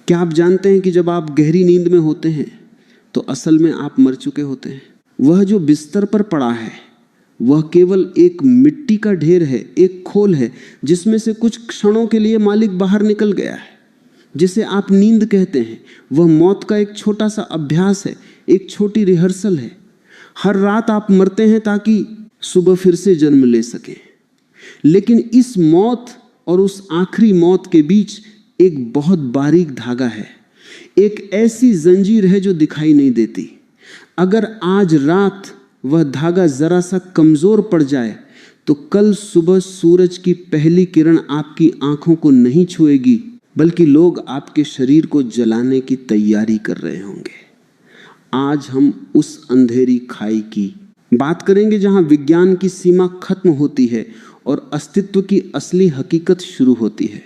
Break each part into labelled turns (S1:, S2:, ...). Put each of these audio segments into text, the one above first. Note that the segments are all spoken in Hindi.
S1: क्या आप जानते हैं कि जब आप गहरी नींद में होते हैं तो असल में आप मर चुके होते हैं। वह जो बिस्तर पर पड़ा है वह केवल एक मिट्टी का ढेर है, एक खोल है जिसमें से कुछ क्षणों के लिए मालिक बाहर निकल गया है। जिसे आप नींद कहते हैं वह मौत का एक छोटा सा अभ्यास है, एक छोटी रिहर्सल है। हर रात आप मरते हैं ताकि सुबह फिर से जन्म ले सकें। लेकिन इस मौत और उस आखिरी मौत के बीच एक बहुत बारीक धागा है, एक ऐसी जंजीर है जो दिखाई नहीं देती। अगर आज रात वह धागा जरा सा कमजोर पड़ जाए तो कल सुबह सूरज की पहली किरण आपकी आंखों को नहीं छुएगी, बल्कि लोग आपके शरीर को जलाने की तैयारी कर रहे होंगे। आज हम उस अंधेरी खाई की बात करेंगे जहां विज्ञान की सीमा खत्म होती है और अस्तित्व की असली हकीकत शुरू होती है।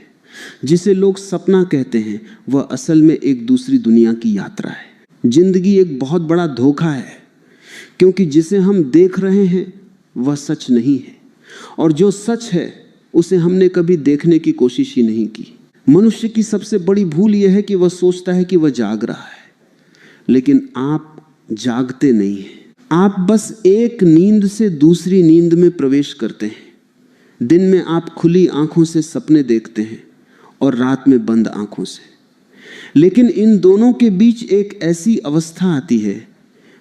S1: जिसे लोग सपना कहते हैं वह असल में एक दूसरी दुनिया की यात्रा है। जिंदगी एक बहुत बड़ा धोखा है, क्योंकि जिसे हम देख रहे हैं वह सच नहीं है, और जो सच है उसे हमने कभी देखने की कोशिश ही नहीं की। मनुष्य की सबसे बड़ी भूल यह है कि वह सोचता है कि वह जाग रहा है, लेकिन आप जागते नहीं हैं। आप बस एक नींद से दूसरी नींद में प्रवेश करते हैं। दिन में आप खुली आंखों से सपने देखते हैं और रात में बंद आंखों से। लेकिन इन दोनों के बीच एक ऐसी अवस्था आती है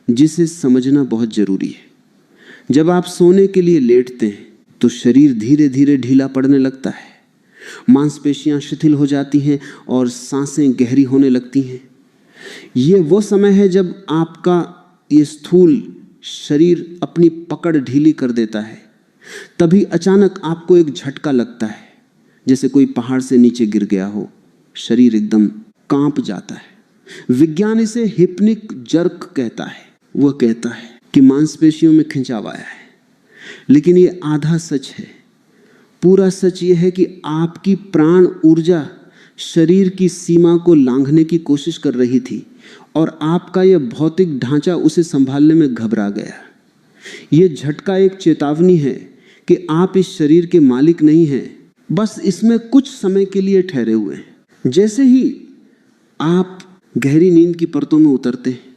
S1: जिसे समझना बहुत जरूरी है। जब आप सोने के लिए लेटते हैं तो शरीर धीरे धीरे ढीला पड़ने लगता है, मांसपेशियां शिथिल हो जाती हैं और सांसें गहरी होने लगती हैं। ये वो समय है जब आपका ये स्थूल शरीर अपनी पकड़ ढीली कर देता है। तभी अचानक आपको एक झटका लगता है, जैसे कोई पहाड़ से नीचे गिर गया हो। शरीर एकदम कांप जाता है। विज्ञान इसे हिप्निक जर्क कहता है। वह कहता है कि मांसपेशियों में खिंचाव आया है, लेकिन ये आधा सच है। पूरा सच ये है कि आपकी प्राण ऊर्जा शरीर की सीमा को लांघने की कोशिश कर रही थी और आपका यह भौतिक ढांचा उसे संभालने में घबरा गया। यह झटका एक चेतावनी है कि आप इस शरीर के मालिक नहीं हैं, बस इसमें कुछ समय के लिए ठहरे हुए हैं। जैसे ही आप गहरी नींद की परतों में उतरते हैं,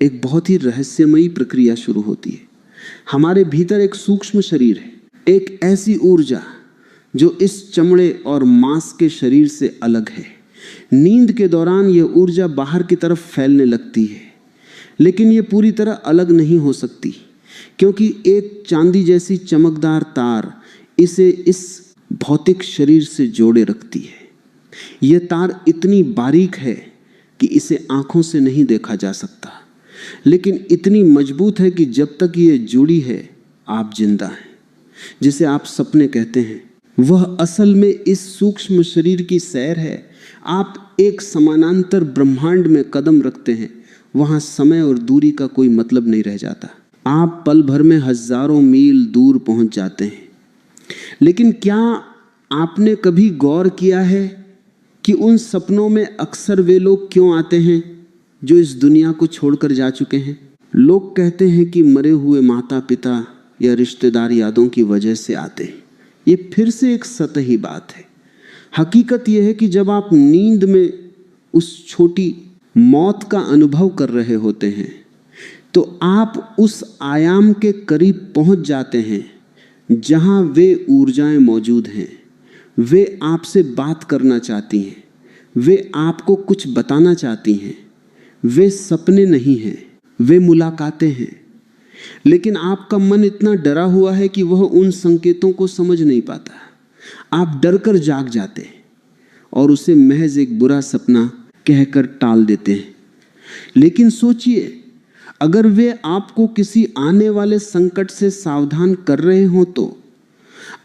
S1: एक बहुत ही रहस्यमयी प्रक्रिया शुरू होती है। हमारे भीतर एक सूक्ष्म शरीर है, एक ऐसी ऊर्जा जो इस चमड़े और मांस के शरीर से अलग है। नींद के दौरान यह ऊर्जा बाहर की तरफ फैलने लगती है, लेकिन यह पूरी तरह अलग नहीं हो सकती, क्योंकि एक चांदी जैसी चमकदार तार इसे इस भौतिक शरीर से जोड़े रखती है। यह तार इतनी बारीक है कि इसे आंखों से नहीं देखा जा सकता, लेकिन इतनी मजबूत है कि जब तक ये जुड़ी है आप जिंदा हैं। जिसे आप सपने कहते हैं वह असल में इस सूक्ष्म शरीर की सैर है। आप एक समानांतर ब्रह्मांड में कदम रखते हैं, वहां समय और दूरी का कोई मतलब नहीं रह जाता। आप पल भर में हजारों मील दूर पहुंच जाते हैं। लेकिन क्या आपने कभी गौर किया है कि उन सपनों में अक्सर वे लोग क्यों आते हैं जो इस दुनिया को छोड़कर जा चुके हैं? लोग कहते हैं कि मरे हुए माता पिता या रिश्तेदार यादों की वजह से आते हैं। ये फिर से एक सतही बात है। हकीकत यह है कि जब आप नींद में उस छोटी मौत का अनुभव कर रहे होते हैं तो आप उस आयाम के करीब पहुंच जाते हैं जहां वे ऊर्जाएं मौजूद हैं। वे आपसे बात करना चाहती हैं, वे आपको कुछ बताना चाहती हैं। वे सपने नहीं हैं, वे मुलाकातें हैं। लेकिन आपका मन इतना डरा हुआ है कि वह उन संकेतों को समझ नहीं पाता। आप डरकर जाग जाते हैं और उसे महज एक बुरा सपना कहकर टाल देते हैं। लेकिन सोचिए, अगर वे आपको किसी आने वाले संकट से सावधान कर रहे हों तो,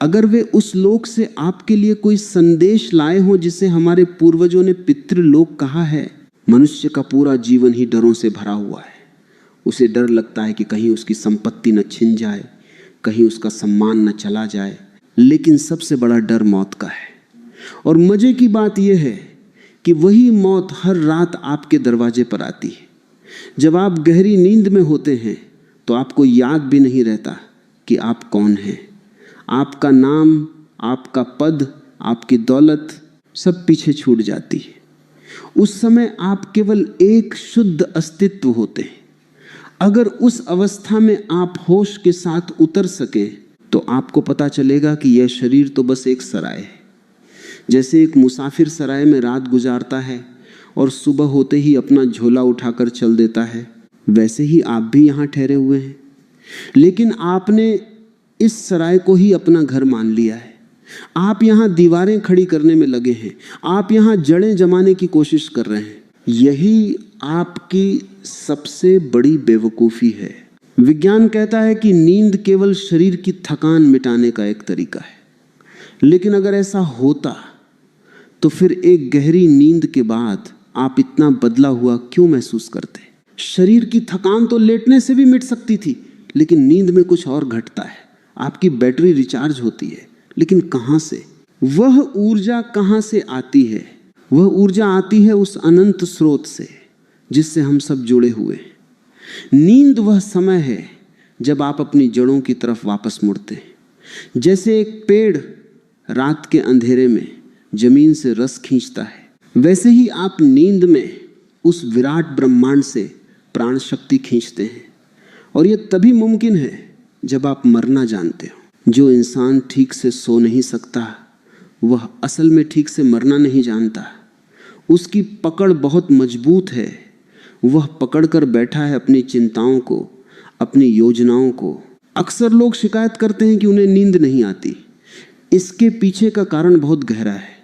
S1: अगर वे उस लोक से आपके लिए कोई संदेश लाए हों जिसे हमारे पूर्वजों ने पितृलोक कहा है। मनुष्य का पूरा जीवन ही डरों से भरा हुआ है। उसे डर लगता है कि कहीं उसकी संपत्ति न छिन जाए, कहीं उसका सम्मान न चला जाए। लेकिन सबसे बड़ा डर मौत का है। और मजे की बात यह है कि वही मौत हर रात आपके दरवाजे पर आती है। जब आप गहरी नींद में होते हैं तो आपको याद भी नहीं रहता कि आप कौन हैं। आपका नाम, आपका पद, आपकी दौलत सब पीछे छूट जाती है। उस समय आप केवल एक शुद्ध अस्तित्व होते हैं। अगर उस अवस्था में आप होश के साथ उतर सके तो आपको पता चलेगा कि यह शरीर तो बस एक सराय है। जैसे एक मुसाफिर सराय में रात गुजारता है और सुबह होते ही अपना झोला उठाकर चल देता है, वैसे ही आप भी यहाँ ठहरे हुए हैं। लेकिन आपने इस सराय को ही अपना घर मान लिया है। आप यहाँ दीवारें खड़ी करने में लगे हैं, आप यहाँ जड़ें जमाने की कोशिश कर रहे हैं। यही आपकी सबसे बड़ी बेवकूफ़ी है। विज्ञान कहता है कि नींद केवल शरीर की थकान मिटाने का एक तरीका है, लेकिन अगर ऐसा होता तो फिर एक गहरी नींद के बाद आप इतना बदला हुआ क्यों महसूस करते? शरीर की थकान तो लेटने से भी मिट सकती थी, लेकिन नींद में कुछ और घटता है। आपकी बैटरी रिचार्ज होती है, लेकिन कहाँ से? वह ऊर्जा कहाँ से आती है? वह ऊर्जा आती है उस अनंत स्रोत से जिससे हम सब जुड़े हुए हैं। नींद वह समय है जब आप अपनी जड़ों की तरफ वापस मुड़ते हैं। जैसे एक पेड़ रात के अंधेरे में जमीन से रस खींचता है, वैसे ही आप नींद में उस विराट ब्रह्मांड से प्राण शक्ति खींचते हैं। और यह तभी मुमकिन है जब आप मरना जानते हो। जो इंसान ठीक से सो नहीं सकता वह असल में ठीक से मरना नहीं जानता। उसकी पकड़ बहुत मजबूत है। वह पकड़ कर बैठा है अपनी चिंताओं को, अपनी योजनाओं को। अक्सर लोग शिकायत करते हैं कि उन्हें नींद नहीं आती। इसके पीछे का कारण बहुत गहरा है।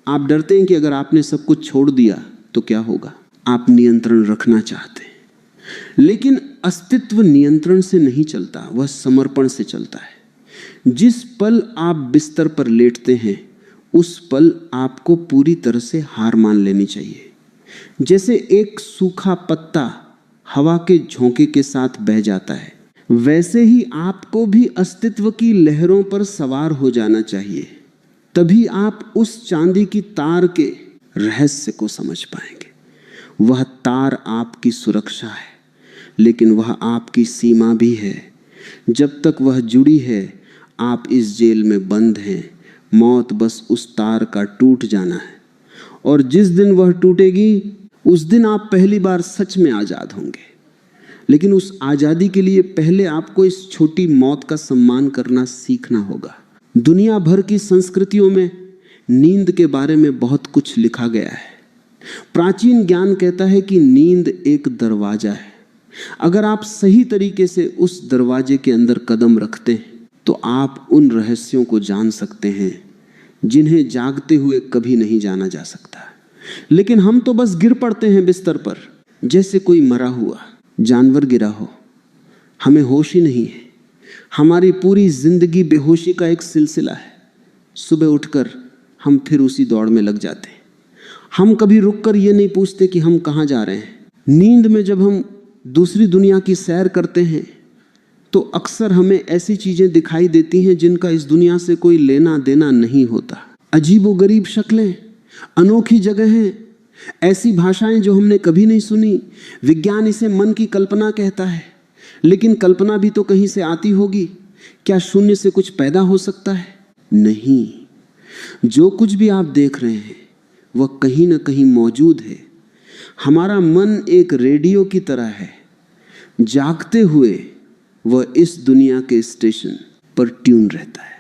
S1: आप डरते हैं कि अगर आपने सब कुछ छोड़ दिया तो क्या होगा। आप नियंत्रण रखना चाहते हैं, लेकिन अस्तित्व नियंत्रण से नहीं चलता, वह समर्पण से चलता है। जिस पल आप बिस्तर पर लेटते हैं उस पल आपको पूरी तरह से हार मान लेनी चाहिए। जैसे एक सूखा पत्ता हवा के झोंके के साथ बह जाता है, वैसे ही आपको भी अस्तित्व की लहरों पर सवार हो जाना चाहिए। तभी आप उस चांदी की तार के रहस्य को समझ पाएंगे। वह तार आपकी सुरक्षा है, लेकिन वह आपकी सीमा भी है। जब तक वह जुड़ी है आप इस जेल में बंद हैं। मौत बस उस तार का टूट जाना है, और जिस दिन वह टूटेगी उस दिन आप पहली बार सच में आज़ाद होंगे। लेकिन उस आज़ादी के लिए पहले आपको इस छोटी मौत का सम्मान करना सीखना होगा। दुनिया भर की संस्कृतियों में नींद के बारे में बहुत कुछ लिखा गया है। प्राचीन ज्ञान कहता है कि नींद एक दरवाजा है। अगर आप सही तरीके से उस दरवाजे के अंदर कदम रखते हैं तो आप उन रहस्यों को जान सकते हैं जिन्हें जागते हुए कभी नहीं जाना जा सकता। लेकिन हम तो बस गिर पड़ते हैं बिस्तर पर, जैसे कोई मरा हुआ जानवर गिरा हो। हमें होश ही नहीं है। हमारी पूरी जिंदगी बेहोशी का एक सिलसिला है। सुबह उठकर हम फिर उसी दौड़ में लग जाते हैं। हम कभी रुककर ये नहीं पूछते कि हम कहाँ जा रहे हैं। नींद में जब हम दूसरी दुनिया की सैर करते हैं तो अक्सर हमें ऐसी चीज़ें दिखाई देती हैं जिनका इस दुनिया से कोई लेना देना नहीं होता। अजीबोगरीब शक्लें, अनोखी जगहें, ऐसी भाषाएं जो हमने कभी नहीं सुनी। विज्ञान इसे मन की कल्पना कहता है, लेकिन कल्पना भी तो कहीं से आती होगी। क्या शून्य से कुछ पैदा हो सकता है? नहीं। जो कुछ भी आप देख रहे हैं वह कहीं ना कहीं मौजूद है। हमारा मन एक रेडियो की तरह है। जागते हुए वह इस दुनिया के स्टेशन पर ट्यून रहता है,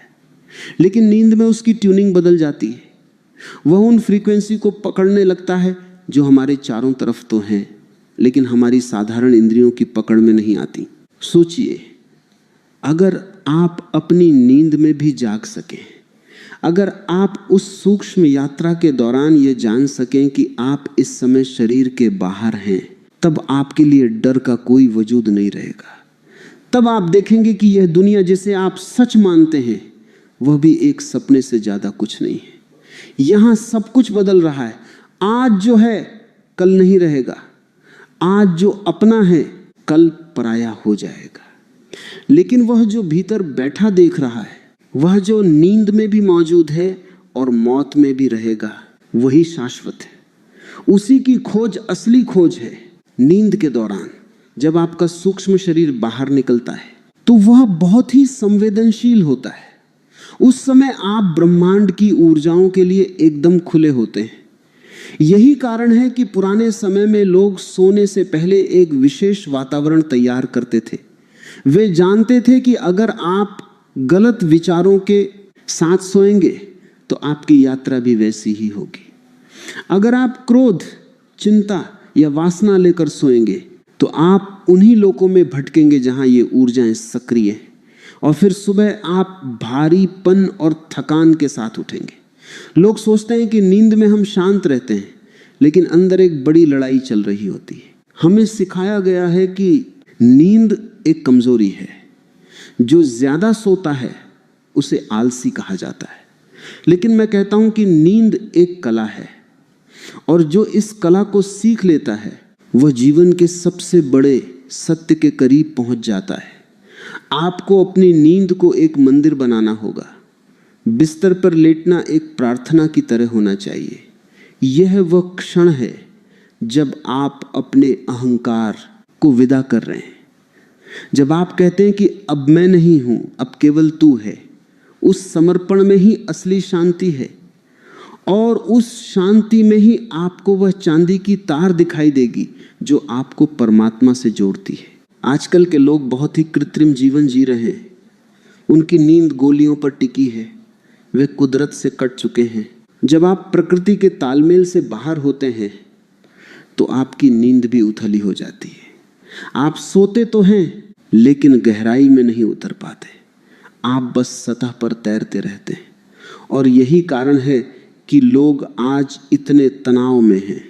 S1: लेकिन नींद में उसकी ट्यूनिंग बदल जाती है। वह उन फ्रीक्वेंसी को पकड़ने लगता है जो हमारे चारों तरफ तो हैं, लेकिन हमारी साधारण इंद्रियों की पकड़ में नहीं आती। सोचिए, अगर आप अपनी नींद में भी जाग सकें, अगर आप उस सूक्ष्म यात्रा के दौरान ये जान सकें कि आप इस समय शरीर के बाहर हैं, तब आपके लिए डर का कोई वजूद नहीं रहेगा। तब आप देखेंगे कि यह दुनिया जिसे आप सच मानते हैं वह भी एक सपने से ज़्यादा कुछ नहीं है। यहाँ सब कुछ बदल रहा है। आज जो है कल नहीं रहेगा। आज जो अपना है कल पराया हो जाएगा। लेकिन वह जो भीतर बैठा देख रहा है, वह जो नींद में भी मौजूद है और मौत में भी रहेगा, वही शाश्वत है। उसी की खोज असली खोज है। नींद के दौरान जब आपका सूक्ष्म शरीर बाहर निकलता है तो वह बहुत ही संवेदनशील होता है। उस समय आप ब्रह्मांड की ऊर्जाओं के लिए एकदम खुले होते हैं। यही कारण है कि पुराने समय में लोग सोने से पहले एक विशेष वातावरण तैयार करते थे। वे जानते थे कि अगर आप गलत विचारों के साथ सोएंगे तो आपकी यात्रा भी वैसी ही होगी। अगर आप क्रोध, चिंता या वासना लेकर सोएंगे तो आप उन्हीं लोकों में भटकेंगे जहां ये ऊर्जाएं सक्रिय हैं, और फिर सुबह आप भारीपन और थकान के साथ उठेंगे। लोग सोचते हैं कि नींद में हम शांत रहते हैं, लेकिन अंदर एक बड़ी लड़ाई चल रही होती है। हमें सिखाया गया है कि नींद एक कमजोरी है। जो ज्यादा सोता है उसे आलसी कहा जाता है, लेकिन मैं कहता हूं कि नींद एक कला है, और जो इस कला को सीख लेता है वह जीवन के सबसे बड़े सत्य के करीब पहुंच जाता है। आपको अपनी नींद को एक मंदिर बनाना होगा। बिस्तर पर लेटना एक प्रार्थना की तरह होना चाहिए। यह वह क्षण है जब आप अपने अहंकार को विदा कर रहे हैं, जब आप कहते हैं कि अब मैं नहीं हूं, अब केवल तू है। उस समर्पण में ही असली शांति है, और उस शांति में ही आपको वह चांदी की तार दिखाई देगी जो आपको परमात्मा से जोड़ती है। आजकल के लोग बहुत ही कृत्रिम जीवन जी रहे हैं। उनकी नींद गोलियों पर टिकी है, वे कुदरत से कट चुके हैं। जब आप प्रकृति के तालमेल से बाहर होते हैं तो आपकी नींद भी उथली हो जाती है। आप सोते तो हैं लेकिन गहराई में नहीं उतर पाते, आप बस सतह पर तैरते रहते हैं। और यही कारण है कि लोग आज इतने तनाव में हैं।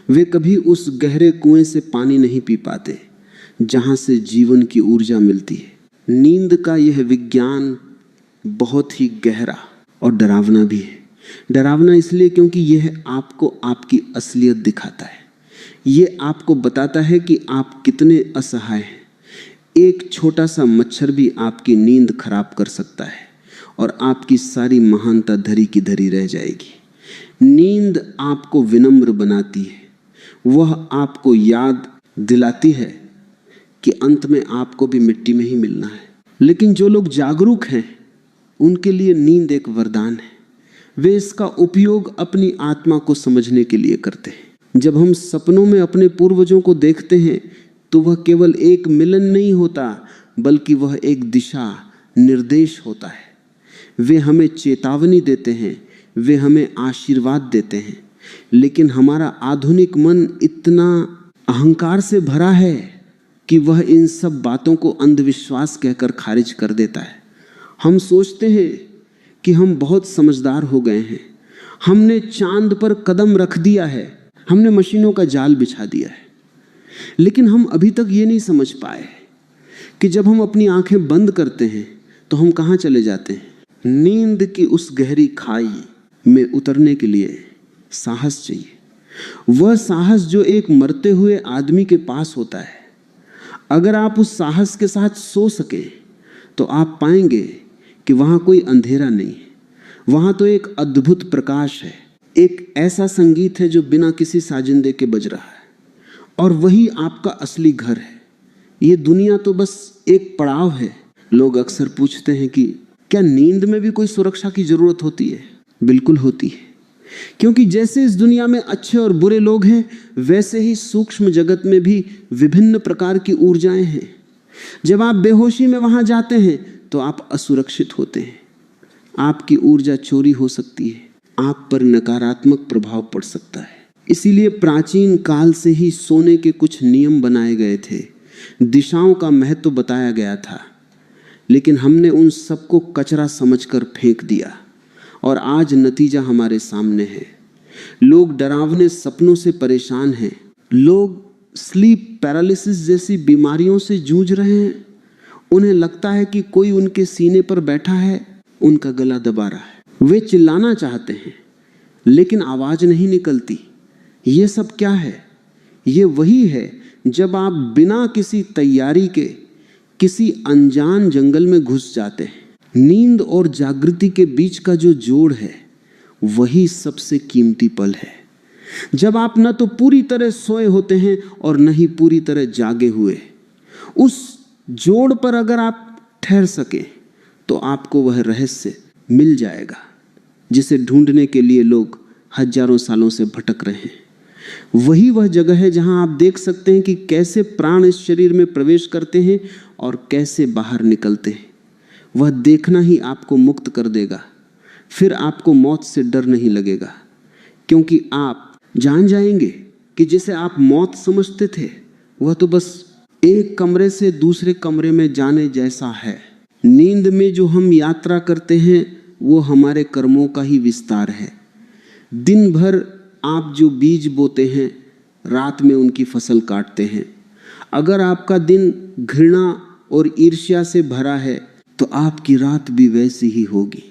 S1: वे कभी उस गहरे कुएं से पानी नहीं पी पाते जहां से जीवन की ऊर्जा मिलती है। नींद का यह विज्ञान बहुत ही गहरा और डरावना भी है। डरावना इसलिए क्योंकि यह आपको आपकी असलियत दिखाता है। यह आपको बताता है कि आप कितने असहाय हैं। एक छोटा सा मच्छर भी आपकी नींद खराब कर सकता है और आपकी सारी महानता धरी की धरी रह जाएगी। नींद आपको विनम्र बनाती है। वह आपको याद दिलाती है कि अंत में आपको भी मिट्टी में ही मिलना है। लेकिन जो लोग जागरूक हैं उनके लिए नींद एक वरदान है। वे इसका उपयोग अपनी आत्मा को समझने के लिए करते हैं। जब हम सपनों में अपने पूर्वजों को देखते हैं तो वह केवल एक मिलन नहीं होता, बल्कि वह एक दिशा निर्देश होता है। वे हमें चेतावनी देते हैं, वे हमें आशीर्वाद देते हैं। लेकिन हमारा आधुनिक मन इतना अहंकार से भरा है कि वह इन सब बातों को अंधविश्वास कहकर खारिज कर देता है। हम सोचते हैं कि हम बहुत समझदार हो गए हैं, हमने चांद पर कदम रख दिया है, हमने मशीनों का जाल बिछा दिया है। लेकिन हम अभी तक ये नहीं समझ पाए कि जब हम अपनी आंखें बंद करते हैं तो हम कहाँ चले जाते हैं। नींद की उस गहरी खाई में उतरने के लिए साहस चाहिए। वह साहस जो एक मरते हुए आदमी के पास होता है। अगर आप उस साहस के साथ सो सके तो आप पाएंगे कि वहां कोई अंधेरा नहीं है, वहां तो एक अद्भुत प्रकाश है। एक ऐसा संगीत है जो बिना किसी साजिंदे के बज रहा है, और वही आपका असली घर है। ये दुनिया तो बस एक पड़ाव है। लोग अक्सर पूछते हैं कि क्या नींद में भी कोई सुरक्षा की जरूरत होती है? बिल्कुल होती है, क्योंकि जैसे इस दुनिया में अच्छे और बुरे लोग हैं, वैसे ही सूक्ष्म जगत में भी विभिन्न प्रकार की ऊर्जाएं हैं। जब आप बेहोशी में वहां जाते हैं तो आप असुरक्षित होते हैं। आपकी ऊर्जा चोरी हो सकती है, आप पर नकारात्मक प्रभाव पड़ सकता है। इसीलिए प्राचीन काल से ही सोने के कुछ नियम बनाए गए थे, दिशाओं का महत्व बताया गया था। लेकिन हमने उन सबको कचरा समझकर फेंक दिया, और आज नतीजा हमारे सामने है। लोग डरावने सपनों से परेशान हैं। लोग स्लीप पैरालिसिस जैसी बीमारियों से जूझ रहे हैं। उन्हें लगता है कि कोई उनके सीने पर बैठा है, उनका गला दबा रहा है। वे चिल्लाना चाहते हैं लेकिन आवाज नहीं निकलती। ये सब क्या है? ये वही है जब आप बिना किसी तैयारी के किसी अनजान जंगल में घुस जाते हैं। नींद और जागृति के बीच का जो जोड़ है वही सबसे कीमती पल है। जब आप न तो पूरी तरह सोए होते हैं और न ही पूरी तरह जागे हुए। उस जोड़ पर अगर आप ठहर सके तो आपको वह रहस्य मिल जाएगा जिसे ढूंढने के लिए लोग हजारों सालों से भटक रहे हैं। वही वह जगह है जहां आप देख सकते हैं कि कैसे प्राण इस शरीर में प्रवेश करते हैं और कैसे बाहर निकलते हैं। वह देखना ही आपको मुक्त कर देगा। फिर आपको मौत से डर नहीं लगेगा, क्योंकि आप जान जाएंगे कि जिसे आप मौत समझते थे वह तो बस एक कमरे से दूसरे कमरे में जाने जैसा है। नींद में जो हम यात्रा करते हैं वो हमारे कर्मों का ही विस्तार है। दिन भर आप जो बीज बोते हैं, रात में उनकी फसल काटते हैं। अगर आपका दिन घृणा और ईर्ष्या से भरा है तो आपकी रात भी वैसी ही होगी।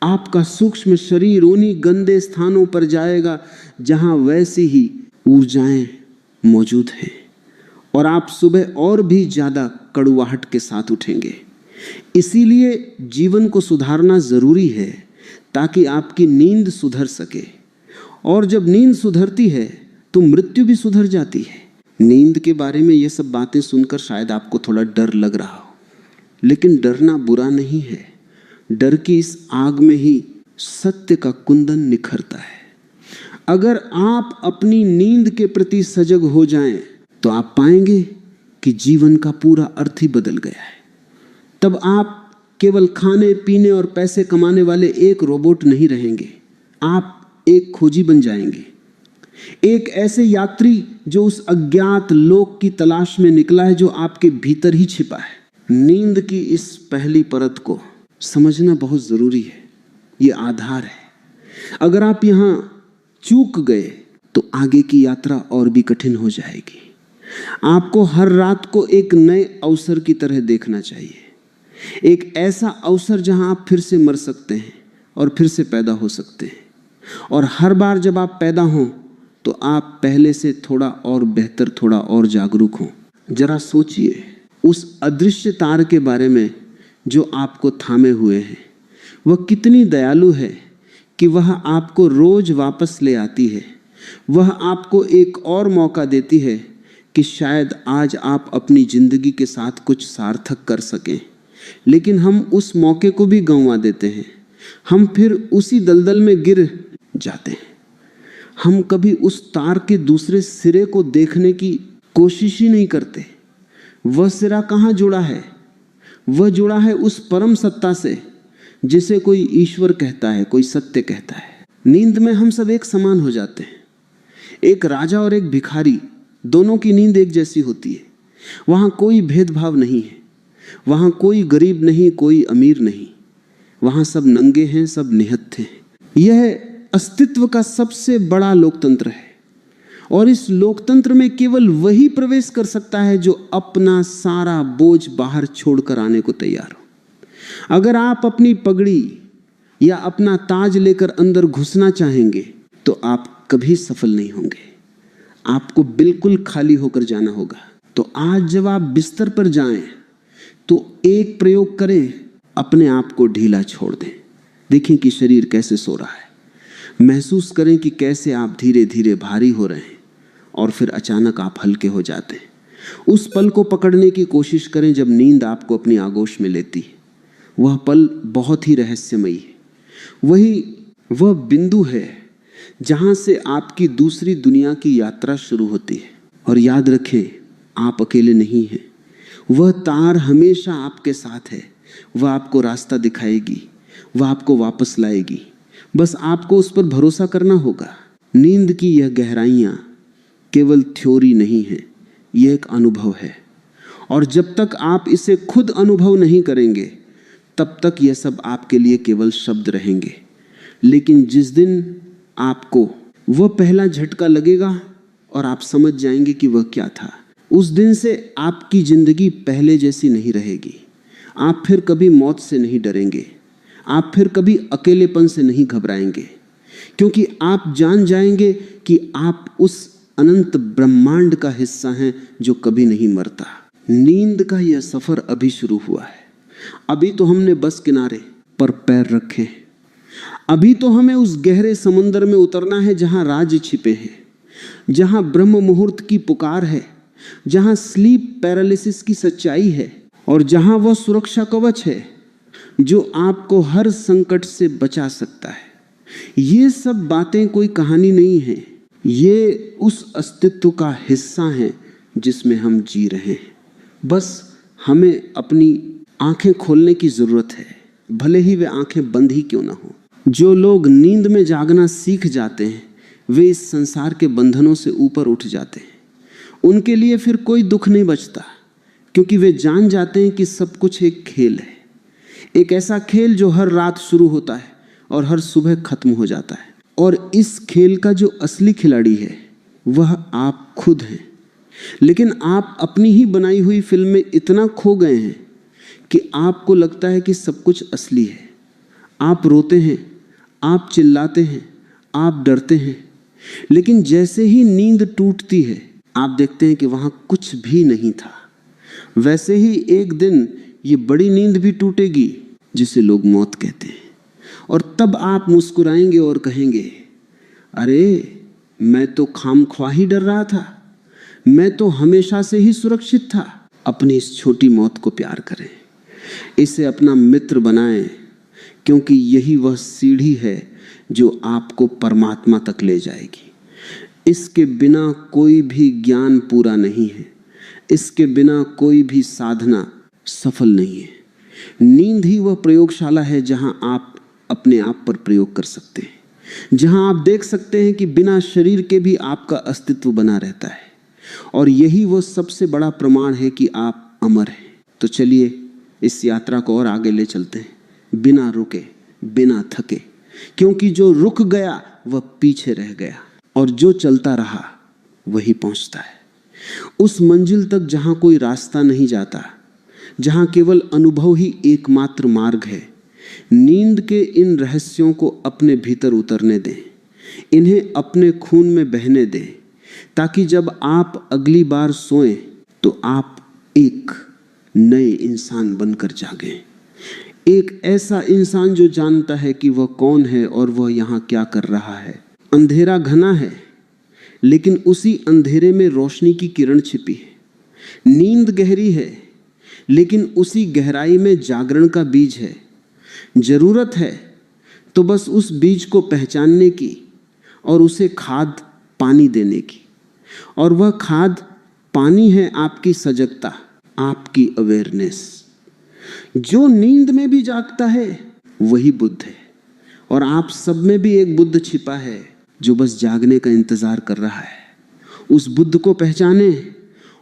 S1: आपका सूक्ष्म शरीर उन्हीं गंदे स्थानों पर जाएगा जहां वैसी ही ऊर्जाएं मौजूद हैं, और आप सुबह और भी ज्यादा कड़ुवाहट के साथ उठेंगे। इसीलिए जीवन को सुधारना जरूरी है, ताकि आपकी नींद सुधर सके। और जब नींद सुधरती है तो मृत्यु भी सुधर जाती है। नींद के बारे में ये सब बातें सुनकर शायद आपको थोड़ा डर लग रहा हो, लेकिन डरना बुरा नहीं है। डर की इस आग में ही सत्य का कुंदन निखरता है। अगर आप अपनी नींद के प्रति सजग हो जाएं तो आप पाएंगे कि जीवन का पूरा अर्थ ही बदल गया है। तब आप केवल खाने पीने और पैसे कमाने वाले एक रोबोट नहीं रहेंगे। आप एक खोजी बन जाएंगे, एक ऐसे यात्री जो उस अज्ञात लोक की तलाश में निकला है, जो आपके भीतर ही छिपा है। नींद की इस पहली परत को समझना बहुत जरूरी है। ये आधार है। अगर आप यहां चूक गए तो आगे की यात्रा और भी कठिन हो जाएगी। आपको हर रात को एक नए अवसर की तरह देखना चाहिए, एक ऐसा अवसर जहां आप फिर से मर सकते हैं और फिर से पैदा हो सकते हैं। और हर बार जब आप पैदा हों तो आप पहले से थोड़ा और बेहतर, थोड़ा और जागरूक हों। जरा सोचिए उस अदृश्य तार के बारे में जो आपको थामे हुए है। वह कितनी दयालु है कि वह आपको रोज वापस ले आती है। वह आपको एक और मौका देती है कि शायद आज आप अपनी जिंदगी के साथ कुछ सार्थक कर सकें। लेकिन हम उस मौके को भी गंवा देते हैं। हम फिर उसी दलदल में गिर जाते हैं। हम कभी उस तार के दूसरे सिरे को देखने की कोशिश ही नहीं करते। वह सिरा कहाँ जुड़ा है? वह जुड़ा है उस परम सत्ता से जिसे कोई ईश्वर कहता है, कोई सत्य कहता है। नींद में हम सब एक समान हो जाते हैं। एक राजा और एक भिखारी, दोनों की नींद एक जैसी होती है। वहां कोई भेदभाव नहीं है। वहां कोई गरीब नहीं, कोई अमीर नहीं। वहां सब नंगे हैं, सब निहत्थे हैं। यह अस्तित्व का सबसे बड़ा लोकतंत्र है, और इस लोकतंत्र में केवल वही प्रवेश कर सकता है जो अपना सारा बोझ बाहर छोड़कर आने को तैयार हो। अगर आप अपनी पगड़ी या अपना ताज लेकर अंदर घुसना चाहेंगे तो आप कभी सफल नहीं होंगे। आपको बिल्कुल खाली होकर जाना होगा। तो आज जब आप बिस्तर पर जाएं तो एक प्रयोग करें, अपने आप को ढीला छोड़ दें। देखें कि शरीर कैसे सो रहा है। महसूस करें कि कैसे आप धीरे धीरे भारी हो रहे हैं और फिर अचानक आप हल्के हो जाते हैं। उस पल को पकड़ने की कोशिश करें जब नींद आपको अपनी आगोश में लेती है। वह पल बहुत ही रहस्यमयी है। वह बिंदु है जहां से आपकी दूसरी दुनिया की यात्रा शुरू होती है। और याद रखें, आप अकेले नहीं हैं। वह तार हमेशा आपके साथ है। वह आपको रास्ता दिखाएगी, वह आपको वापस लाएगी। बस आपको उस पर भरोसा करना होगा। नींद की यह गहराइयां केवल थ्योरी नहीं है, यह एक अनुभव है। और जब तक आप इसे खुद अनुभव नहीं करेंगे तब तक यह सब आपके लिए केवल शब्द रहेंगे। लेकिन जिस दिन आपको वह पहला झटका लगेगा और आप समझ जाएंगे कि वह क्या था, उस दिन से आपकी जिंदगी पहले जैसी नहीं रहेगी। आप फिर कभी मौत से नहीं डरेंगे। आप फिर कभी अकेलेपन से नहीं घबराएंगे, क्योंकि आप जान जाएंगे कि आप उस अनंत ब्रह्मांड का हिस्सा हैं जो कभी नहीं मरता। नींद का यह सफर अभी शुरू हुआ है। अभी तो हमने बस किनारे पर पैर रखे हैं। अभी तो हमें उस गहरे समंदर में उतरना है जहां राज छिपे हैं, जहां ब्रह्म मुहूर्त की पुकार है, जहां स्लीप पैरालिसिस की सच्चाई है, और जहां वह सुरक्षा कवच है जो आपको हर संकट से बचा सकता है, ये सब बातें कोई कहानी नहीं है, ये उस अस्तित्व का हिस्सा है जिसमें हम जी रहे हैं। बस हमें अपनी आंखें खोलने की जरूरत है, भले ही वे आंखें बंद ही क्यों ना हो। जो लोग नींद में जागना सीख जाते हैं वे इस संसार के बंधनों से ऊपर उठ जाते हैं। उनके लिए फिर कोई दुख नहीं बचता, क्योंकि वे जान जाते हैं कि सब कुछ एक खेल है, एक ऐसा खेल जो हर रात शुरू होता है और हर सुबह खत्म हो जाता है। और इस खेल का जो असली खिलाड़ी है वह आप खुद हैं। लेकिन आप अपनी ही बनाई हुई फिल्म में इतना खो गए हैं कि आपको लगता है कि सब कुछ असली है। आप रोते हैं, आप चिल्लाते हैं, आप डरते हैं, लेकिन जैसे ही नींद टूटती है आप देखते हैं कि वहां कुछ भी नहीं था। वैसे ही एक दिन ये बड़ी नींद भी टूटेगी जिसे लोग मौत कहते हैं, और तब आप मुस्कुराएंगे और कहेंगे, अरे मैं तो खामख्वाह ही डर रहा था, मैं तो हमेशा से ही सुरक्षित था। अपनी इस छोटी मौत को प्यार करें, इसे अपना मित्र बनाएं, क्योंकि यही वह सीढ़ी है जो आपको परमात्मा तक ले जाएगी। इसके बिना कोई भी ज्ञान पूरा नहीं है, इसके बिना कोई भी साधना सफल नहीं है। नींद ही वह प्रयोगशाला है जहां आप अपने आप पर प्रयोग कर सकते हैं, जहां आप देख सकते हैं कि बिना शरीर के भी आपका अस्तित्व बना रहता है। और यही वो सबसे बड़ा प्रमाण है कि आप अमर हैं। तो चलिए इस यात्रा को और आगे ले चलते हैं, बिना रुके, बिना थके, क्योंकि जो रुक गया वह पीछे रह गया और जो चलता रहा वही पहुंचता है उस मंजिल तक जहां कोई रास्ता नहीं जाता, जहां केवल अनुभव ही एकमात्र मार्ग है। नींद के इन रहस्यों को अपने भीतर उतरने दें, इन्हें अपने खून में बहने दें, ताकि जब आप अगली बार सोएं तो आप एक नए इंसान बनकर जागें। एक ऐसा इंसान जो जानता है कि वह कौन है और वह यहाँ क्या कर रहा है। अंधेरा घना है, लेकिन उसी अंधेरे में रोशनी की किरण छिपी है। नींद गहरी है, लेकिन उसी गहराई में जागरण का बीज है। जरूरत है तो बस उस बीज को पहचानने की और उसे खाद पानी देने की, और वह खाद पानी है आपकी सजगता, आपकी अवेयरनेस। जो नींद में भी जागता है वही बुद्ध है, और आप सब में भी एक बुद्ध छिपा है जो बस जागने का इंतजार कर रहा है। उस बुद्ध को पहचाने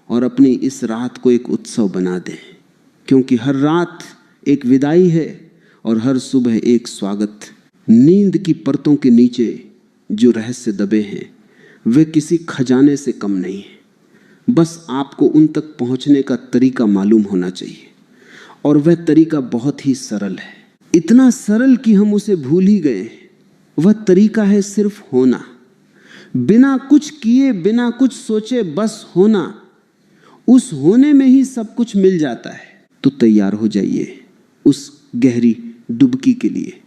S1: और अपनी इस रात को एक उत्सव बना दें, क्योंकि हर रात एक विदाई है और हर सुबह एक स्वागत। नींद की परतों के नीचे जो रहस्य दबे हैं वे किसी खजाने से कम नहीं है। बस आपको उन तक पहुंचने का तरीका मालूम होना चाहिए, और वह तरीका बहुत ही सरल है, इतना सरल कि हम उसे भूल ही गए। वह तरीका है सिर्फ होना, बिना कुछ किए, बिना कुछ सोचे, बस होना। उस होने में ही सब कुछ मिल जाता है। तो तैयार हो जाइए उस गहरी डुबकी के लिए,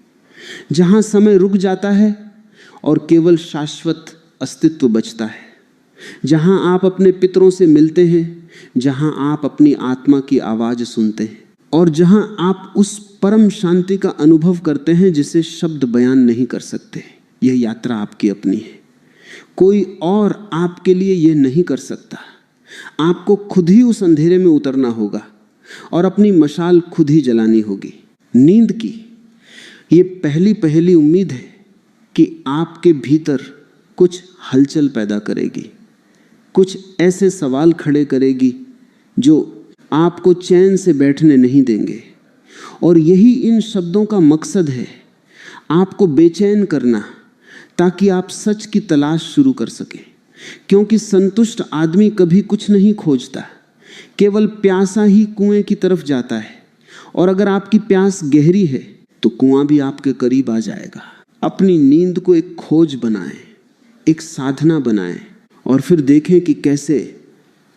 S1: जहां समय रुक जाता है और केवल शाश्वत अस्तित्व बचता है, जहां आप अपने पितरों से मिलते हैं, जहां आप अपनी आत्मा की आवाज सुनते हैं, और जहां आप उस परम शांति का अनुभव करते हैं जिसे शब्द बयान नहीं कर सकते। यह यात्रा आपकी अपनी है, कोई और आपके लिए यह नहीं कर सकता। आपको खुद ही उस अंधेरे में उतरना होगा और अपनी मशाल खुद ही जलानी होगी। नींद की ये पहली उम्मीद है कि आपके भीतर कुछ हलचल पैदा करेगी, कुछ ऐसे सवाल खड़े करेगी जो आपको चैन से बैठने नहीं देंगे। और यही इन शब्दों का मकसद है, आपको बेचैन करना, ताकि आप सच की तलाश शुरू कर सकें। क्योंकि संतुष्ट आदमी कभी कुछ नहीं खोजता, केवल प्यासा ही कुएं की तरफ जाता है। और अगर आपकी प्यास गहरी है तो कुआं भी आपके करीब आ जाएगा। अपनी नींद को एक खोज बनाएं, एक साधना बनाएं, और फिर देखें कि कैसे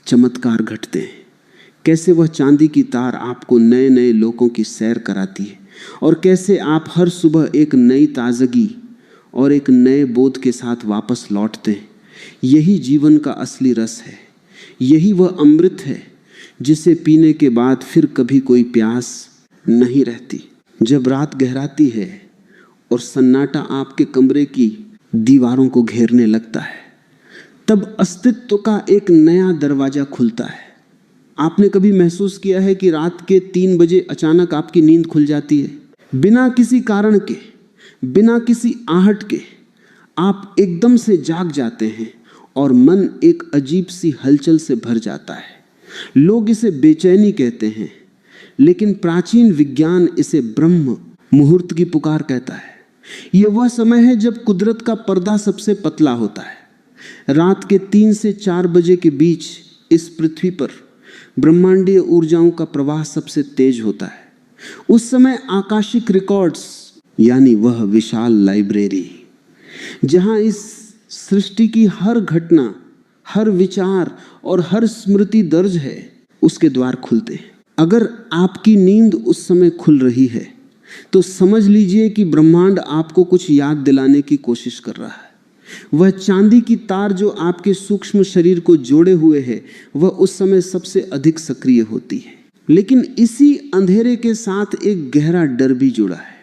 S1: चमत्कार घटते हैं, कैसे वह चांदी की तार आपको नए नए लोगों की सैर कराती है, और कैसे आप हर सुबह एक नई ताजगी और एक नए बोध के साथ वापस लौटते हैं। यही जीवन का असली रस है, यही वह अमृत है जिसे पीने के बाद फिर कभी कोई प्यास नहीं रहती। जब रात गहराती है और सन्नाटा आपके कमरे की दीवारों को घेरने लगता है, तब अस्तित्व का एक नया दरवाजा खुलता है। आपने कभी महसूस किया है कि रात के 3 बजे अचानक आपकी नींद खुल जाती है, बिना किसी कारण के, बिना किसी आहट के आप एकदम से जाग जाते हैं और मन एक अजीब सी हलचल से भर जाता है। लोग इसे बेचैनी कहते हैं, लेकिन प्राचीन विज्ञान इसे ब्रह्म मुहूर्त की पुकार कहता है। यह वह समय है जब कुदरत का पर्दा सबसे पतला होता है। रात के 3 से 4 बजे के बीच इस पृथ्वी पर ब्रह्मांडीय ऊर्जाओं का प्रवाह सबसे तेज होता है। उस समय आकाशिक रिकॉर्ड्स, यानी वह विशाल लाइब्रेरी जहां इस सृष्टि की हर घटना, हर विचार और हर स्मृति दर्ज है, उसके द्वार खुलते हैं। अगर आपकी नींद उस समय खुल रही है तो समझ लीजिए कि ब्रह्मांड आपको कुछ याद दिलाने की कोशिश कर रहा है। वह चांदी की तार जो आपके सूक्ष्म शरीर को जोड़े हुए है, वह उस समय सबसे अधिक सक्रिय होती है। लेकिन इसी अंधेरे के साथ एक गहरा डर भी जुड़ा है।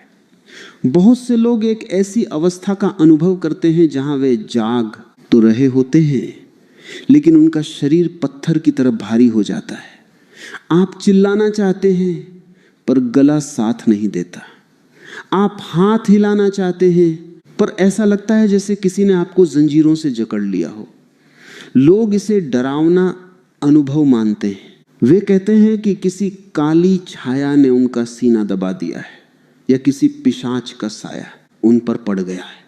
S1: बहुत से लोग एक ऐसी अवस्था का अनुभव करते हैं जहां वे जाग तो रहे होते हैं, लेकिन उनका शरीर पत्थर की तरह भारी हो जाता है। आप चिल्लाना चाहते हैं पर गला साथ नहीं देता। आप हाथ हिलाना चाहते हैं पर ऐसा लगता है जैसे किसी ने आपको जंजीरों से जकड़ लिया हो। लोग इसे डरावना अनुभव मानते हैं। वे कहते हैं कि किसी काली छाया ने उनका सीना दबा दिया है या किसी पिशाच का साया उन पर पड़ गया है।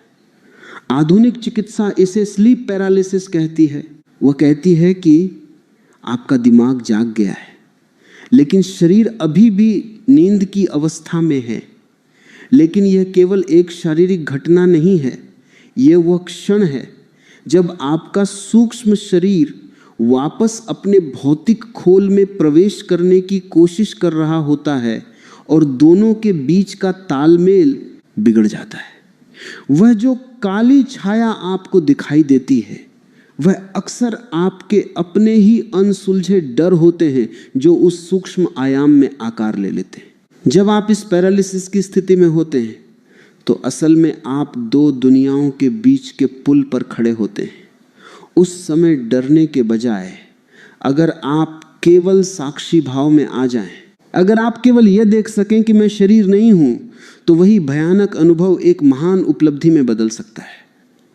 S1: आधुनिक चिकित्सा इसे स्लीप पैरालिसिस कहती है। वह कहती है कि आपका दिमाग जाग गया है, लेकिन शरीर अभी भी नींद की अवस्था में है। लेकिन यह केवल एक शारीरिक घटना नहीं है, यह वह क्षण है जब आपका सूक्ष्म शरीर वापस अपने भौतिक खोल में प्रवेश करने की कोशिश कर रहा होता है और दोनों के बीच का तालमेल बिगड़ जाता है। वह जो काली छाया आपको दिखाई देती है, वह अक्सर आपके अपने ही अनसुलझे डर होते हैं जो उस सूक्ष्म आयाम में आकार ले लेते हैं। जब आप इस पैरालिसिस की स्थिति में होते हैं तो असल में आप 2 दुनियाओं के बीच के पुल पर खड़े होते हैं। उस समय डरने के बजाय अगर आप केवल साक्षी भाव में आ जाएं, अगर आप केवल यह देख सकें कि मैं शरीर नहीं हूं, तो वही भयानक अनुभव एक महान उपलब्धि में बदल सकता है।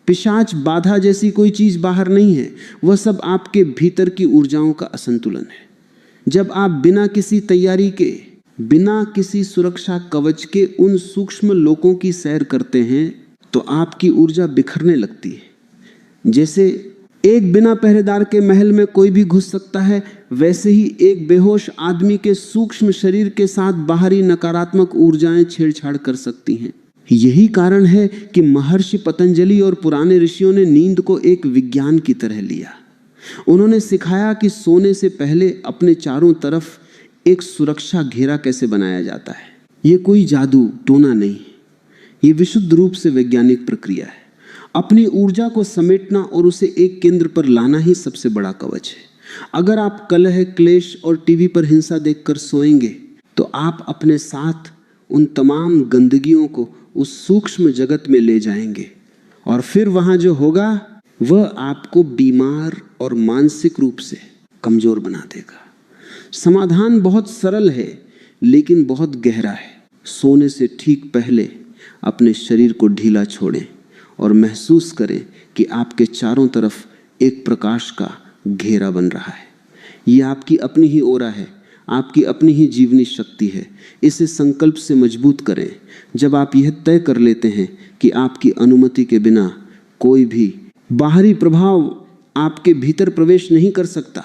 S1: पिशाच बाधा जैसी कोई चीज बाहर नहीं है, वह सब आपके भीतर की ऊर्जाओं का असंतुलन है। जब आप बिना किसी तैयारी के, बिना किसी सुरक्षा कवच के उन सूक्ष्म लोकों की सैर करते हैं तो आपकी ऊर्जा बिखरने लगती है। जैसे एक बिना पहरेदार के महल में कोई भी घुस सकता है, वैसे ही एक बेहोश आदमी के सूक्ष्म शरीर के साथ बाहरी नकारात्मक ऊर्जाएं छेड़छाड़ कर सकती हैं। यही कारण है कि महर्षि पतंजलि और पुराने ऋषियों ने नींद को एक विज्ञान की तरह लिया। उन्होंने सिखाया कि सोने से पहले अपने चारों तरफ एक सुरक्षा घेरा कैसे बनाया जाता है। ये कोई जादू टोना नहीं, ये विशुद्ध रूप से वैज्ञानिक प्रक्रिया है। अपनी ऊर्जा को समेटना और उसे एक केंद्र पर लाना ही सबसे बड़ा कवच है। अगर आप कलह, क्लेश और टीवी पर हिंसा देखकर सोएंगे तो आप अपने साथ उन तमाम गंदगियों को उस सूक्ष्म जगत में ले जाएंगे और फिर वहां जो होगा वह आपको बीमार और मानसिक रूप से कमजोर बना देगा। समाधान बहुत सरल है लेकिन बहुत गहरा है। सोने से ठीक पहले अपने शरीर को ढीला छोड़ें और महसूस करें कि आपके चारों तरफ एक प्रकाश का घेरा बन रहा है। यह आपकी अपनी ही ओरा है, आपकी अपनी ही जीवनी शक्ति है। इसे संकल्प से मजबूत करें। जब आप यह तय कर लेते हैं कि आपकी अनुमति के बिना कोई भी बाहरी प्रभाव आपके भीतर प्रवेश नहीं कर सकता,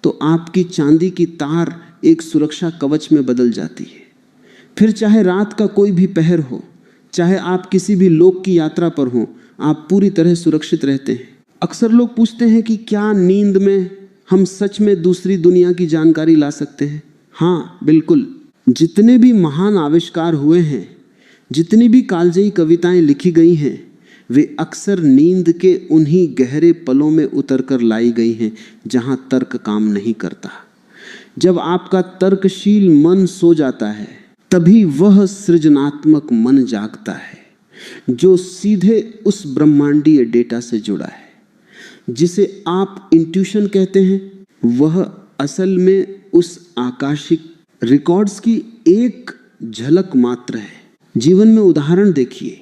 S1: तो आपकी चांदी की तार एक सुरक्षा कवच में बदल जाती है। फिर चाहे रात का कोई भी पहर हो, चाहे आप किसी भी लोक की यात्रा पर हो, आप पूरी तरह सुरक्षित रहते हैं। अक्सर लोग पूछते हैं कि क्या नींद में हम सच में दूसरी दुनिया की जानकारी ला सकते हैं? हाँ, बिल्कुल। जितने भी महान आविष्कार हुए हैं, जितनी भी कालजयी कविताएं लिखी गई हैं, वे अक्सर नींद के उन्हीं गहरे पलों में उतरकर लाई गई हैं जहां तर्क काम नहीं करता। जब आपका तर्कशील मन सो जाता है, तभी वह सृजनात्मक मन जागता है। जो सीधे उस ब्रह्मांडीय डेटा से जुड़ा है, जिसे आप इंट्यूशन कहते हैं। वह असल में उस आकाशिक रिकॉर्ड्स की एक झलक मात्र है। जीवन में उदाहरण देखिए,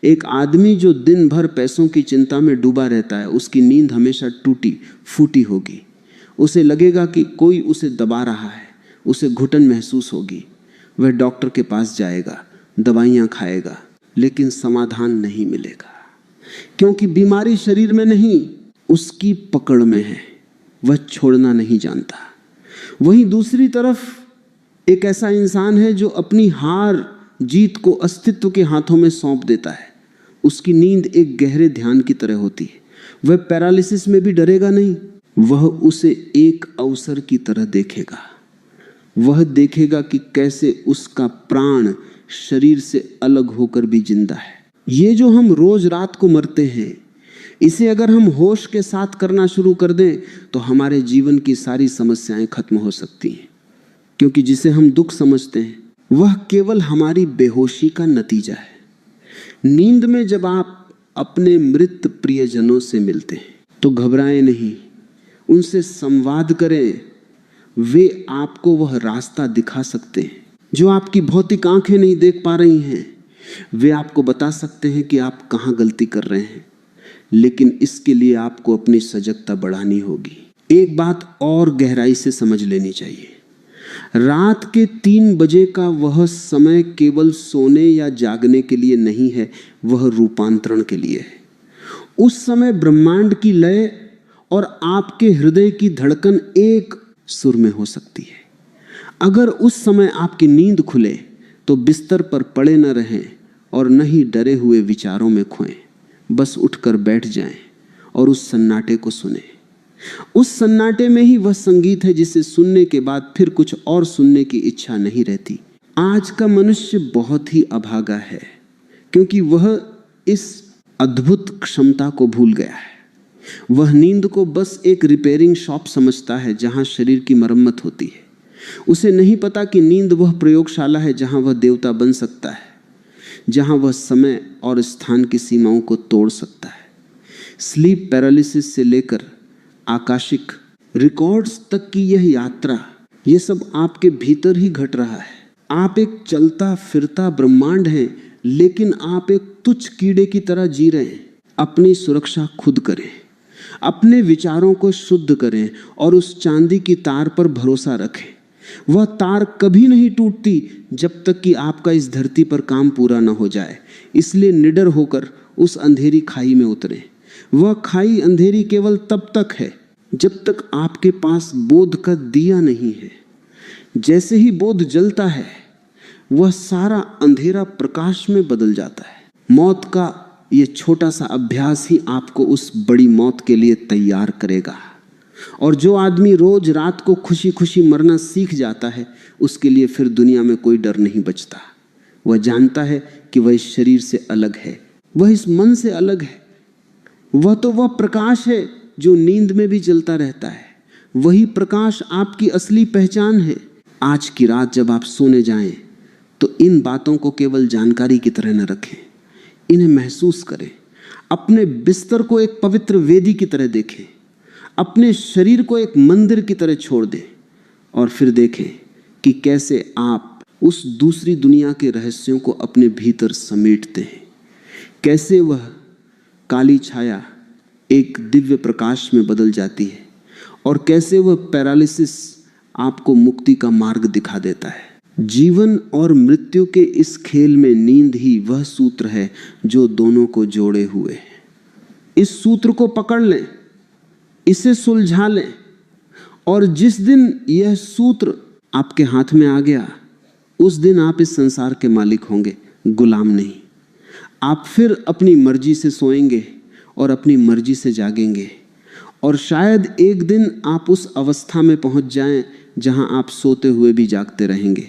S1: एक आदमी जो दिन भर पैसों की चिंता में डूबा रहता है, उसकी नींद हमेशा टूटी फूटी होगी। उसे लगेगा कि कोई उसे दबा रहा है, उसे घुटन महसूस होगी। वह डॉक्टर के पास जाएगा, दवाइयाँ खाएगा, लेकिन समाधान नहीं मिलेगा, क्योंकि बीमारी शरीर में नहीं, उसकी पकड़ में है। वह छोड़ना नहीं जानता। वहीं दूसरी तरफ एक ऐसा इंसान है जो अपनी हार जीत को अस्तित्व के हाथों में सौंप देता है। उसकी नींद एक गहरे ध्यान की तरह होती है। वह पैरालिसिस में भी डरेगा नहीं, वह उसे एक अवसर की तरह देखेगा। वह देखेगा कि कैसे उसका प्राण शरीर से अलग होकर भी जिंदा है। ये जो हम रोज रात को मरते हैं, इसे अगर हम होश के साथ करना शुरू कर दें तो हमारे जीवन की सारी समस्याएं खत्म हो सकती हैं। क्योंकि जिसे हम दुख समझते हैं वह केवल हमारी बेहोशी का नतीजा है। नींद में जब आप अपने मृत प्रियजनों से मिलते हैं तो घबराएं नहीं, उनसे संवाद करें। वे आपको वह रास्ता दिखा सकते हैं जो आपकी भौतिक आंखें नहीं देख पा रही हैं। वे आपको बता सकते हैं कि आप कहाँ गलती कर रहे हैं, लेकिन इसके लिए आपको अपनी सजगता बढ़ानी होगी। एक बात और गहराई से समझ लेनी चाहिए, रात के 3 बजे का वह समय केवल सोने या जागने के लिए नहीं है, वह रूपांतरण के लिए है। उस समय ब्रह्मांड की लय और आपके हृदय की धड़कन एक सुर में हो सकती है। अगर उस समय आपकी नींद खुले तो बिस्तर पर पड़े न रहें और न ही डरे हुए विचारों में खोएं। बस उठकर बैठ जाएं और उस सन्नाटे को सुनें। उस सन्नाटे में ही वह संगीत है जिसे सुनने के बाद फिर कुछ और सुनने की इच्छा नहीं रहती। आज का मनुष्य बहुत ही अभागा है, क्योंकि वह इस अद्भुत क्षमता को भूल गया है। वह नींद को बस एक रिपेयरिंग शॉप समझता है जहां शरीर की मरम्मत होती है। उसे नहीं पता कि नींद वह प्रयोगशाला है जहां वह देवता बन सकता है, जहां वह समय और स्थान की सीमाओं को तोड़ सकता है। स्लीप पैरालिसिस से लेकर आकाशिक रिकॉर्ड्स तक की यह यात्रा, यह सब आपके भीतर ही घट रहा है। आप एक चलता फिरता ब्रह्मांड हैं, लेकिन आप एक तुच्छ कीड़े की तरह जी रहे हैं। अपनी सुरक्षा खुद करें, अपने विचारों को शुद्ध करें और उस चांदी की तार पर भरोसा रखें। वह तार कभी नहीं टूटती जब तक कि आपका इस धरती पर काम पूरा न हो जाए। इसलिए निडर होकर उस अंधेरी खाई में उतरें। वह खाई अंधेरी केवल तब तक है जब तक आपके पास बोध का दिया नहीं है। जैसे ही बोध जलता है, वह सारा अंधेरा प्रकाश में बदल जाता है। मौत का यह छोटा सा अभ्यास ही आपको उस बड़ी मौत के लिए तैयार करेगा। और जो आदमी रोज रात को खुशी खुशी मरना सीख जाता है, उसके लिए फिर दुनिया में कोई डर नहीं बचता। वह जानता है कि वह इस शरीर से अलग है, वह इस मन से अलग है। वह प्रकाश है जो नींद में भी जलता रहता है। वही प्रकाश आपकी असली पहचान है। आज की रात जब आप सोने जाएं तो इन बातों को केवल जानकारी की तरह न रखें, इन्हें महसूस करें। अपने बिस्तर को एक पवित्र वेदी की तरह देखें, अपने शरीर को एक मंदिर की तरह छोड़ दें और फिर देखें कि कैसे आप उस दूसरी दुनिया के रहस्यों को अपने भीतर समेटते हैं। कैसे वह काली छाया एक दिव्य प्रकाश में बदल जाती है और कैसे वह पैरालिसिस आपको मुक्ति का मार्ग दिखा देता है। जीवन और मृत्यु के इस खेल में नींद ही वह सूत्र है जो दोनों को जोड़े हुए है। इस सूत्र को पकड़ लें, इसे सुलझा लें, और जिस दिन यह सूत्र आपके हाथ में आ गया, उस दिन आप इस संसार के मालिक होंगे, गुलाम नहीं। आप फिर अपनी मर्जी से सोएंगे और अपनी मर्जी से जागेंगे, और शायद एक दिन आप उस अवस्था में पहुंच जाएं जहां आप सोते हुए भी जागते रहेंगे।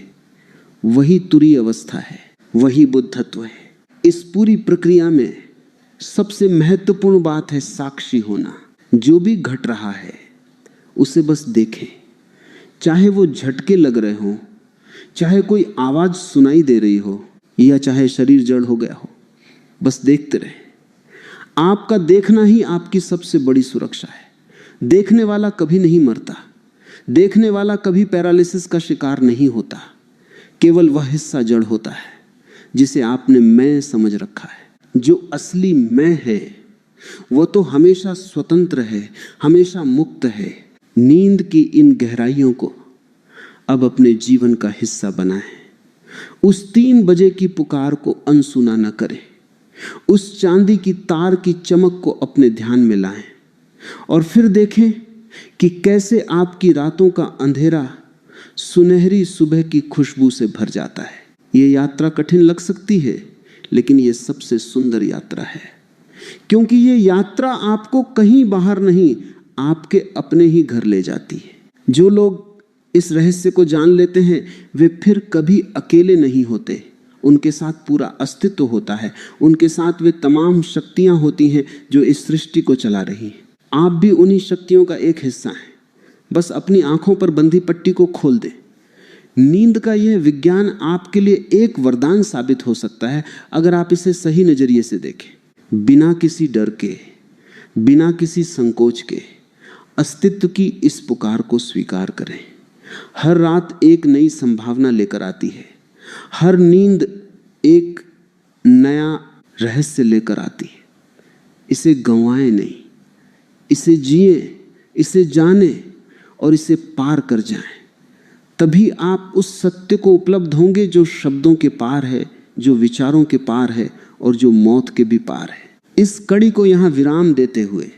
S1: वही तुरीय अवस्था है, वही बुद्धत्व है। इस पूरी प्रक्रिया में सबसे महत्वपूर्ण बात है साक्षी होना। जो भी घट रहा है उसे बस देखें, चाहे वो झटके लग रहे हों, चाहे कोई आवाज सुनाई दे रही हो, या चाहे शरीर जड़ हो गया हो। बस देखते रहे। आपका देखना ही आपकी सबसे बड़ी सुरक्षा है। देखने वाला कभी नहीं मरता, देखने वाला कभी पैरालिसिस का शिकार नहीं होता। केवल वह हिस्सा जड़ होता है जिसे आपने मैं समझ रखा है। जो असली मैं है वो तो हमेशा स्वतंत्र है, हमेशा मुक्त है। नींद की इन गहराइयों को अब अपने जीवन का हिस्सा बनाएं। उस 3 बजे की पुकार को अनसुना न करें। उस चांदी की तार की चमक को अपने ध्यान में लाएं और फिर देखें कि कैसे आपकी रातों का अंधेरा सुनहरी सुबह की खुशबू से भर जाता है। ये यात्रा कठिन लग सकती है, लेकिन ये सबसे सुंदर यात्रा है, क्योंकि ये यात्रा आपको कहीं बाहर नहीं, आपके अपने ही घर ले जाती है। जो लोग इस रहस्य को जान लेते हैं वे फिर कभी अकेले नहीं होते। उनके साथ पूरा अस्तित्व होता है, उनके साथ वे तमाम शक्तियां होती हैं जो इस सृष्टि को चला रही हैं। आप भी उन्हीं शक्तियों का एक हिस्सा हैं। बस अपनी आंखों पर बंधी पट्टी को खोल दें। नींद का यह विज्ञान आपके लिए एक वरदान साबित हो सकता है अगर आप इसे सही नजरिए से देखें। बिना किसी डर के, बिना किसी संकोच के अस्तित्व की इस पुकार को स्वीकार करें। हर रात एक नई संभावना लेकर आती है, हर नींद एक नया रहस्य लेकर आती है। इसे गंवाएं नहीं, इसे जिए, इसे जाने और इसे पार कर जाएं। तभी आप उस सत्य को उपलब्ध होंगे जो शब्दों के पार है, जो विचारों के पार है और जो मौत के भी पार है। इस कड़ी को यहाँ विराम देते हुए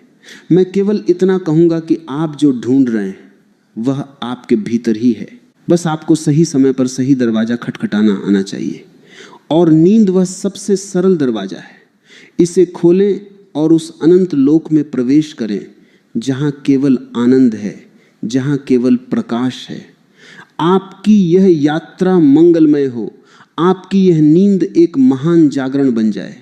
S1: मैं केवल इतना कहूँगा कि आप जो ढूंढ रहे हैं वह आपके भीतर ही है। बस आपको सही समय पर सही दरवाजा खटखटाना आना चाहिए। और नींद वह सबसे सरल दरवाजा है। इसे खोलें और उस अनंत लोक में प्रवेश करें जहाँ केवल आनंद है, जहाँ केवल प्रकाश है। आपकी यह यात्रा मंगलमय हो, आपकी यह नींद एक महान जागरण बन जाए।